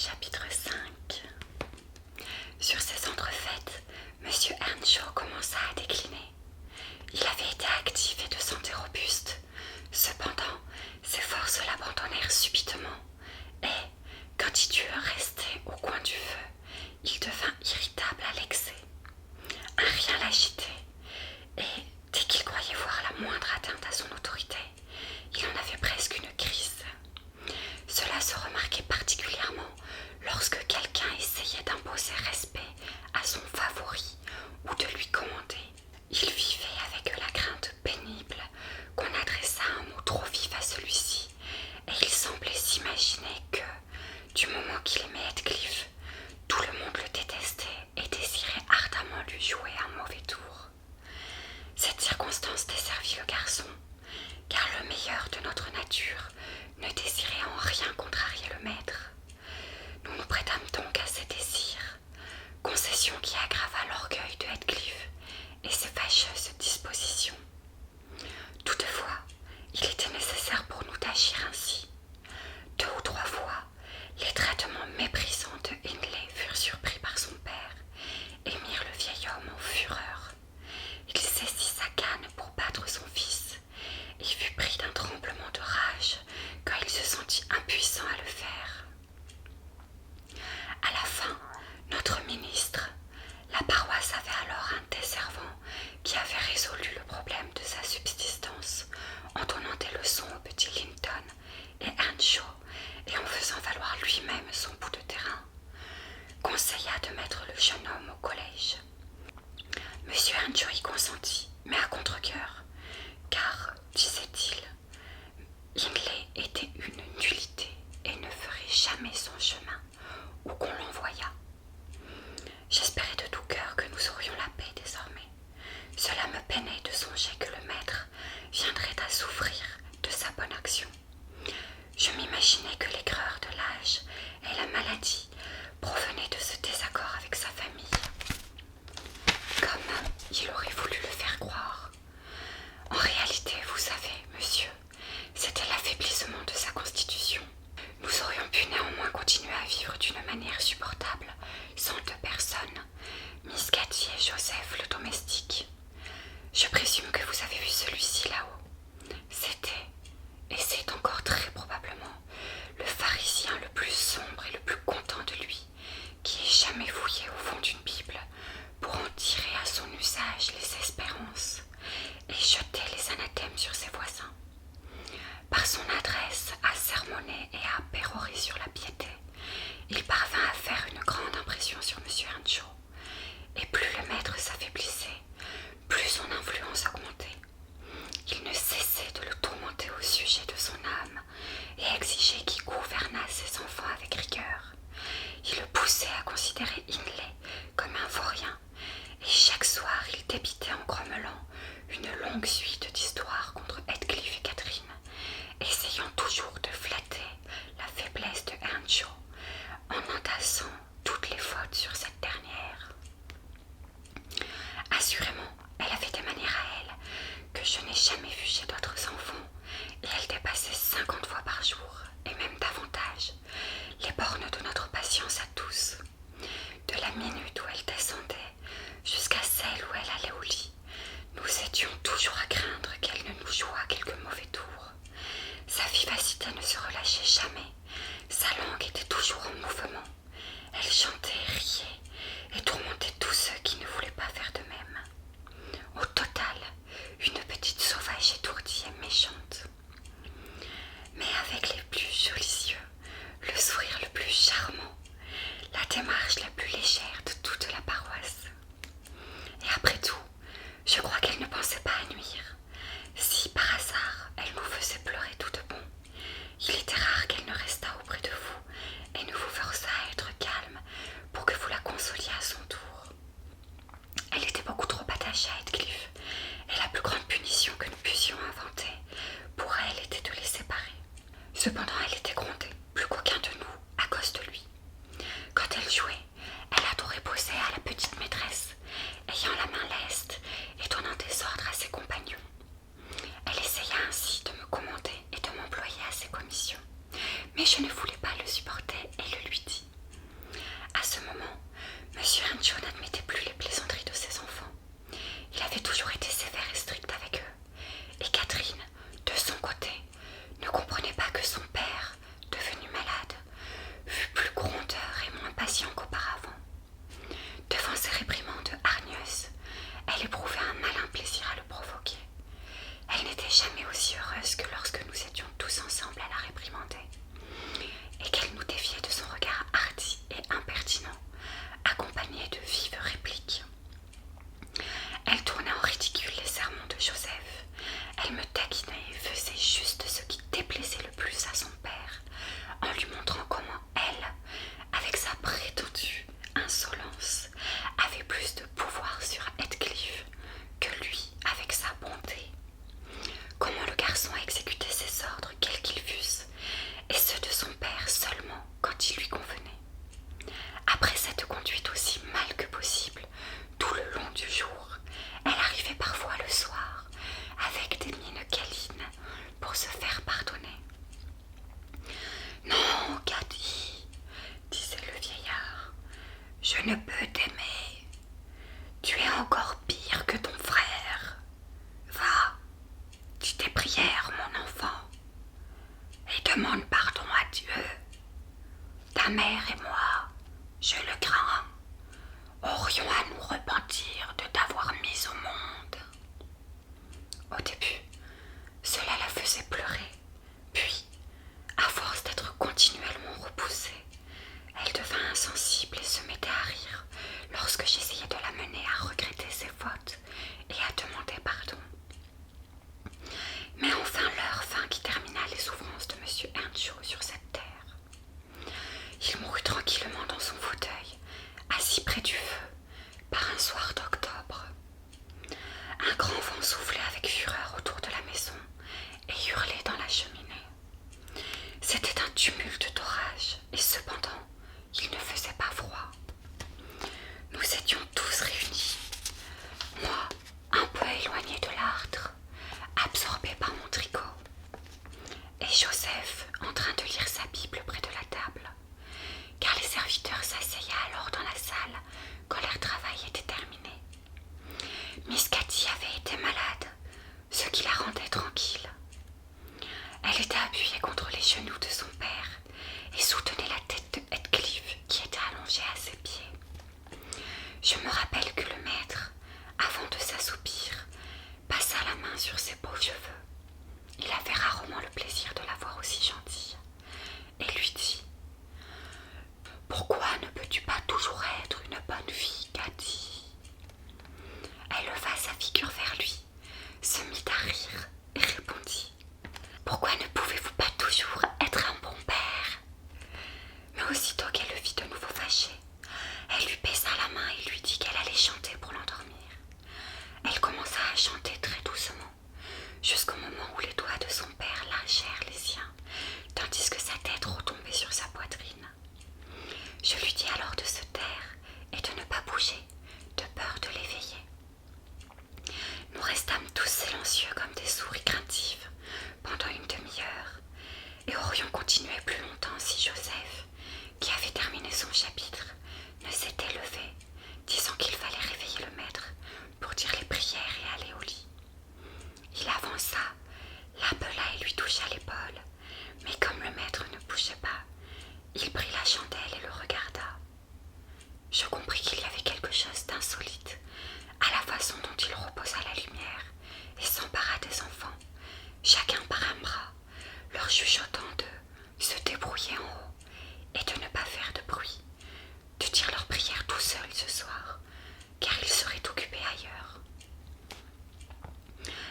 Chapitre 5. Sur ces entrefaites, M. Earnshaw commença à décliner. Il avait été actif et de santé robuste. Cependant, ses forces l'abandonnèrent subitement et, quand il dut rester au coin du feu, il devint irritable à l'excès. Un rien l'agitait et, dès qu'il croyait voir la moindre atteinte à son autorité, il en avait presque une crise. Cela se remarquait particulièrement lorsque quelqu'un essayait d'imposer respect à son favori ou de lui commander. Il vivait avec la crainte pénible qu'on adressât un mot trop vif à celui-ci, et il semblait s'imaginer que, du moment qu'il aimait Heathcliff, tout le monde le détestait et désirait ardemment lui jouer un mauvais tour. Cette circonstance desservit le garçon, car le meilleur de notre nature ne désirait en rien contrarier le maître. Nous nous prêtâmes donc à ses désirs, concession qui aggrava l'orgueil de Heathcliff et ses fâcheuses dispositions. Toutefois, il était nécessaire pour nous d'agir ainsi. 2 ou 3 fois, les traitements méprisants de Hindley furent surpris par son père et mirent le vieil homme en fureur. Il saisit sa canne pour battre son fils et fut pris d'un tremblement de rage quand il se sentit impuissant à le faire. À la fin, notre ministre, la paroisse avait alors un des servants qui avait résolu le problème de sa subsistance en donnant des leçons aux petits Linton et Earnshaw et en faisant valoir lui-même son bout de terrain, conseilla de mettre le jeune homme au collège. M. Earnshaw y consentit, mais à contre-cœur, car, disait-il, Hindley était une nullité et ne ferait jamais son chemin où qu'on l'envoyât. J'espérais de tout cœur que nous aurions la paix désormais. Cela me peinait de songer que le maître viendrait à souffrir de sa bonne action. Je m'imaginais que l'aigreur de l'âge et la maladie provenaient de ce désaccord avec sa famille, comme il aurait voulu le faire croire. En réalité, vous savez, monsieur, c'était l'affaiblissement de sa constitution. Nous aurions pu néanmoins continuer à vivre d'une manière supportable sans 2 personnes, Miss Cathy et Joseph le domestique. Je présume que vous avez vu celui-ci là-haut. C'était, et c'est encore très probablement, le pharisien le plus sombre et le plus content de lui, qui ait jamais fouillé au fond d'une Bible pour en tirer à son usage les espérances et jeter les anathèmes sur ses voisins. Par son adresse à sermonner et à pérorer sur la piété, il parvint à faire une grande impression sur M. Earnshaw, et plus le maître s'affaiblissait, plus son influence augmentait. Il ne cessait de le tourmenter au sujet de son âme et exigeait qu'il gouvernât ses enfants avec rigueur. Il le poussait à considérer Hindley comme un vaurien, et chaque soir il débitait en grommelant une longue suite d'histoires contre Heathcliff et Catherine, essayant toujours de flatter la faiblesse de Earnshaw en entassant toutes les fautes sur cette dernière. Assurément, elle avait des manières à elle que je n'ai jamais vues chez d'autres enfants, et elle dépassait 50 fois par jour, et même davantage, les bornes de notre patience à tous. De la minute où elle descendait jusqu'à celle où elle allait au lit, nous étions toujours à craindre qu'elle ne nous jouât quelque mauvais tour. Sa vivacité ne se relâchait jamais, sa langue était toujours en mouvement. Elle chantait, riait et tourmentait tous ceux qui ne voulaient pas faire de même. Au total, une petite sauvage étourdie et méchante. Mais avec les plus jolis yeux, le sourire le plus charmant, la démarche la plus légère de toute la paroisse. Et après tout, je crois qu'elle ne pensait pas à nuire. Si par hasard elle nous faisait pleurer toutes bon, il était rare qu'elle ne restât auprès de vous et ne vous forçât à être calme pour que vous la consoliez à son tour. Elle était beaucoup trop attachée à Heathcliff, et la plus grande punition que nous pussions inventer pour elle était de les séparer. Cependant, elle était grondée, plus qu'aucun de nous, à cause de lui. Quand elle jouait, elle adorait poser à la petite maîtresse, ayant la main leste et donnant des ordres à ses compagnons. Elle essaya ainsi de me commander et de m'employer à ses commissions, mais je ne voulais pas le supporter et le lui dis. avait plus de pouvoir sur Heathcliff que lui avec sa bonté. Comment le garçon exécutait ses ordres, quels qu'ils fussent, et ceux de son père seulement quand il lui convenait. Après cette conduite aussi mal que possible, tout le long du jour, elle arrivait parfois le soir, avec des mines câlines, pour se faire pardonner. Non, Cathy, disait le vieillard, je ne peux t'aimer. Tu es encore pire que ton frère. Va, dis tes prières, mon enfant, et demande pardon à Dieu. Ta mère et moi, je le crains, aurions à nous repentir de t'avoir mise au monde. Au début, cela la faisait pleurer, puis, à force d'être continuellement repoussée, elle devint insensible et se mettait à rire lorsque j'essayais de la mener à regretter ses fautes et à demander pardon. Mais enfin l'heure vint qui termina les souffrances de M. Earnshaw sur cette terre. Il mourut tranquillement dans son fauteuil, assis près du feu, par un soir d'octobre. Un grand vent soufflait avec fureur autour de la maison et hurlait dans la cheminée. C'était un tumulte d'orage, et cependant, il ne faisait pas froid. Nous étions tous réunis, moi un peu éloigné de l'âtre, absorbé par mon tricot, et Joseph en train de lire sa Bible près de la table, car les serviteurs s'asseyaient alors dans la salle quand leur travail était terminé. Miss Cathy avait été malade, ce qui la rendait tranquille. Elle était appuyée contre les genoux de son père et soutenait la tête de Heathcliff qui était allongé à ses pieds. Je me rappelle que le maître, avant de s'assoupir, passa la main sur ses beaux cheveux. Il avait rarement le plaisir de la voir aussi gentille et lui dit « Pourquoi ne peux-tu pas toujours être une bonne fille, Cathy ?» Elle leva sa figure vers lui, se mit à rire et répondit « Pourquoi ne pouvez-vous pas toujours être un bon père ?» Mais aussitôt qu'elle le vit de nouveau fâché, elle lui baisa la main et lui dit qu'elle allait chanter pour l'endormir. Elle commença à chanter très doucement, jusqu'au moment où les doigts de son père lâchèrent les siens, tandis que sa tête retombait sur sa poitrine. Je lui dis alors de se taire et de ne pas bouger, de peur de l'éveiller. Nous restâmes tous silencieux comme des souris craintives pendant une demi-heure, et aurions continué plus longtemps si Joseph, qui avait terminé son chapitre, ne s'était levé, disant qu'il fallait réveiller le maître pour dire les prières et aller au lit. Il avança, l'appela et lui toucha l'épaule, mais comme le maître ne bougeait pas, il prit la chandelle et le regarda. Je compris qu'il y avait quelque chose d'insolite à la façon dont il reposa la lumière et s'empara des enfants, chacun par un bras, leur chuchotant de se débrouiller en haut et de ne pas faire de bruit, de dire leurs prières tout seuls ce soir, car ils seraient occupés ailleurs.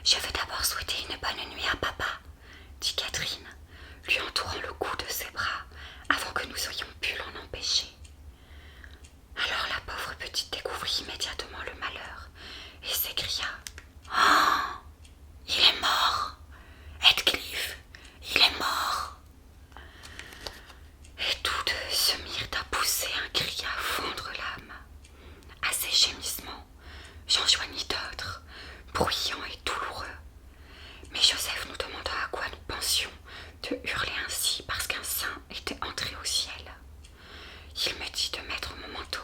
« Je veux d'abord souhaiter une bonne nuit à papa, » dit Catherine, lui entourant le cou de ses bras avant que nous ayons pu l'en empêcher. Alors la pauvre petite découvrit immédiatement le malheur et s'écria « Oh, il est mort, Heathcliff, il est mort !» Et tous deux se mirent à pousser un cri à fendre l'âme. À ces gémissements, j'en joignis d'autres, bruyants et douloureux. Mais Joseph nous demanda à quoi nous pensions de hurler ainsi parce qu'un saint était entré au ciel. Il me dit de mettre mon manteau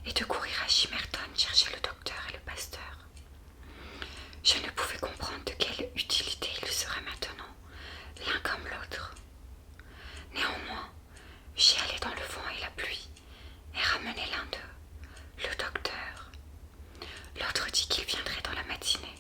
et de courir à Gimmerton chercher le docteur et le pasteur. Je ne pouvais comprendre de quelle utilité ils seraient maintenant, l'un comme l'autre. Néanmoins, j'y allai dans le vent et la pluie et ramenai l'un d'eux, le docteur. L'autre dit qu'il viendrait dans la matinée.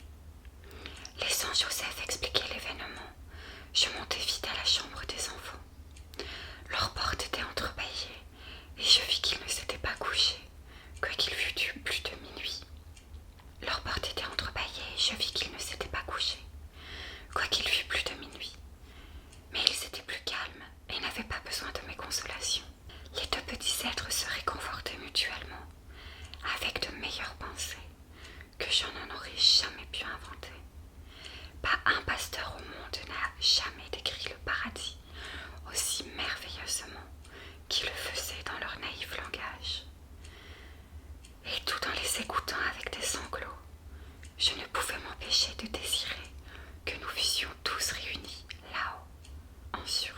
jamais pu inventer. Pas un pasteur au monde n'a jamais décrit le paradis aussi merveilleusement qu'ils le faisaient dans leur naïf langage. Et tout en les écoutant avec des sanglots, je ne pouvais m'empêcher de désirer que nous fussions tous réunis là-haut, en Sion.